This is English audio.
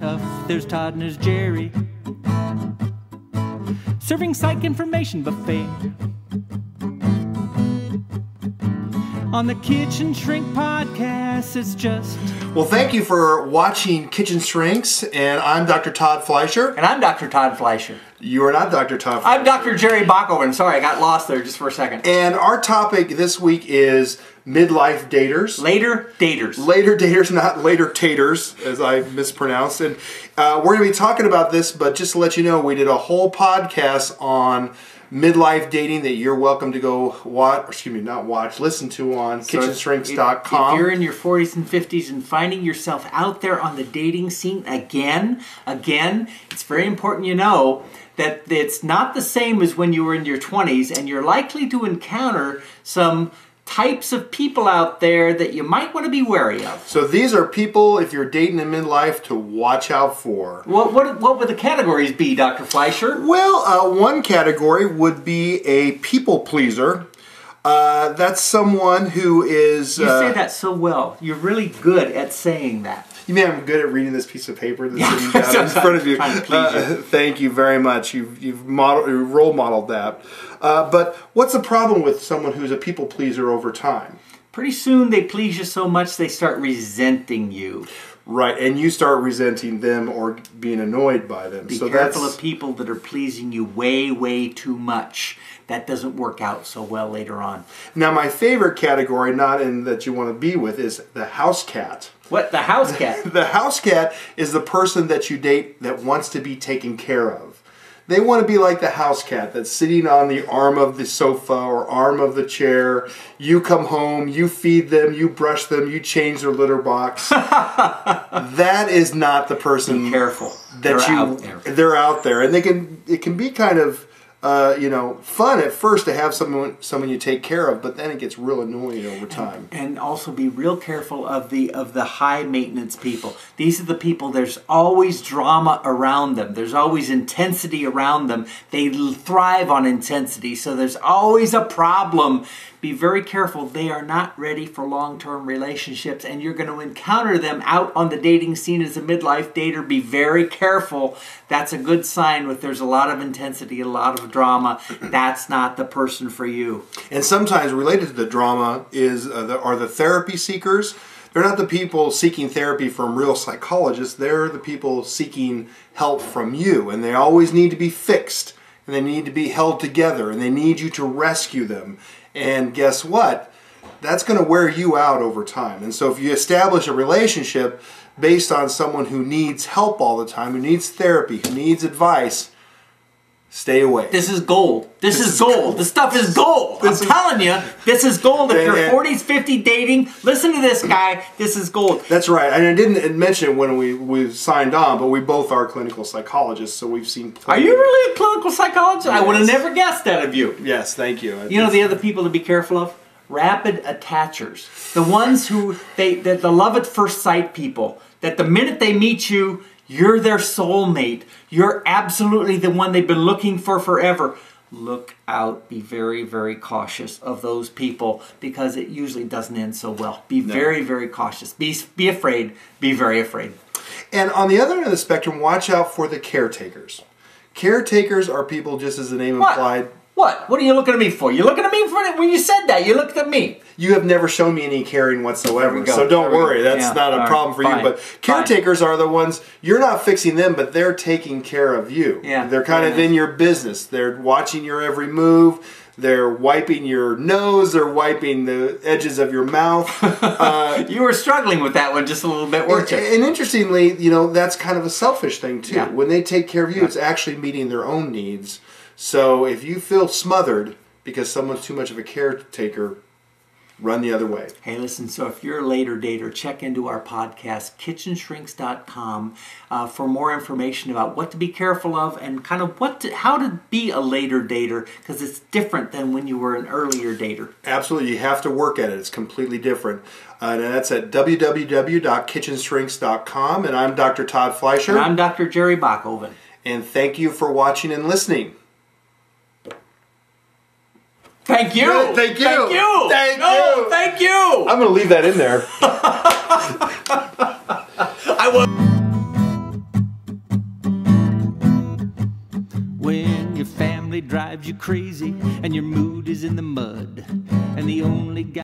There's Todd and there's Jerry, serving psych information buffet on the Kitchen Shrink podcast. It's just... Well, thank you for watching Kitchen Shrinks, and I'm Dr. Todd Fleischer. And I'm Dr. Todd Fleischer. You are not Dr. Todd Fleischer. I'm Dr. Jerry Bockoven. Sorry, I got lost there just for a second. And our topic this week is midlife daters. Later daters. Later daters, not later taters, as I mispronounced. And we're going to be talking about this, but just to let you know, we did a whole podcast on midlife dating that you're welcome to go watch, listen to on KitchenShrinks.com. If you're in your 40s and 50s and finding yourself out there on the dating scene again, it's very important you know that it's not the same as when you were in your 20s, and you're likely to encounter some types of people out there that you might want to be wary of. So these are people, if you're dating in midlife, to watch out for. What would the categories be, Dr. Fleischer? Well, one category would be a people pleaser. That's someone who is... You say that so well. You're really good at saying that. You mean I'm good at reading this piece of paper that's sitting down in front of you? Thank you very much. You've role modeled that. But what's the problem with someone who's a people pleaser over time? Pretty soon they please you so much they start resenting you. Right, and you start resenting them or being annoyed by them. Be careful of people that are pleasing you way, way too much. That doesn't work out so well later on. Now, my favorite category, not in that you want to be with, is the house cat. What? The house cat? The house cat is the person that you date that wants to be taken care of. They want to be like the house cat that's sitting on the arm of the sofa or arm of the chair. You come home, you feed them, you brush them, you change their litter box. That is not the person. Be careful. They're out there, and it can be kind of fun at first to have someone you take care of, but then it gets real annoying over time. And also be real careful of the high maintenance people. These are the people, there's always drama around them. There's always intensity around them. They thrive on intensity, so there's always a problem. Be very careful. They are not ready for long-term relationships, and you're going to encounter them out on the dating scene as a midlife dater. Be very careful. That's a good sign if there's a lot of intensity, a lot of drama. That's not the person for you. And sometimes related to the drama are the therapy seekers. They're not the people seeking therapy from real psychologists. They're the people seeking help from you, and they always need to be fixed, and they need to be held together, and they need you to rescue them. And guess what? That's going to wear you out over time. And so if you establish a relationship based on someone who needs help all the time, who needs therapy, who needs advice, stay away. This is gold. This is gold. This stuff is gold. I'm telling you, this is gold. If you're 40s, 50 dating, listen to this guy. This is gold. That's right. And I didn't mention it when we signed on, but we both are clinical psychologists, so we've seen plenty. Are you really a clinical psychologist? Yes. I would have never guessed that of you. Yes, thank you. You know the other people to be careful of? Rapid attachers. The ones who, the love at first sight people, that the minute they meet you, you're their soulmate. You're absolutely the one they've been looking for forever. Look out. Be very, very cautious of those people, because it usually doesn't end so well. Be very, very cautious. Be afraid. Be very afraid. And on the other end of the spectrum, watch out for the caretakers. Caretakers are people, just as the name implied. What? What are you looking at me for? You looking at me for when you said that? You looked at me. You have never shown me any caring whatsoever, so don't worry. That's not a problem for you. But caretakers are the ones, you're not fixing them, but they're taking care of you. Yeah, they're kind of in your business. They're watching your every move. They're wiping your nose. They're wiping the edges of your mouth. You were struggling with that one just a little bit, weren't you? And interestingly, that's kind of a selfish thing, too. Yeah. When they take care of you, it's actually meeting their own needs. So if you feel smothered because someone's too much of a caretaker, run the other way. Hey, listen, so if you're a later dater, check into our podcast, KitchenShrinks.com, for more information about what to be careful of and kind of how to be a later dater, because it's different than when you were an earlier dater. Absolutely. You have to work at it. It's completely different. And that's at www.KitchenShrinks.com. And I'm Dr. Todd Fleischer. And I'm Dr. Jerry Bockoven. And thank you for watching and listening. Thank you. Good, thank you. Thank you. Thank you. Thank you. I'm going to leave that in there. I will. Your family drives you crazy, and your mood is in the mud. And the only guy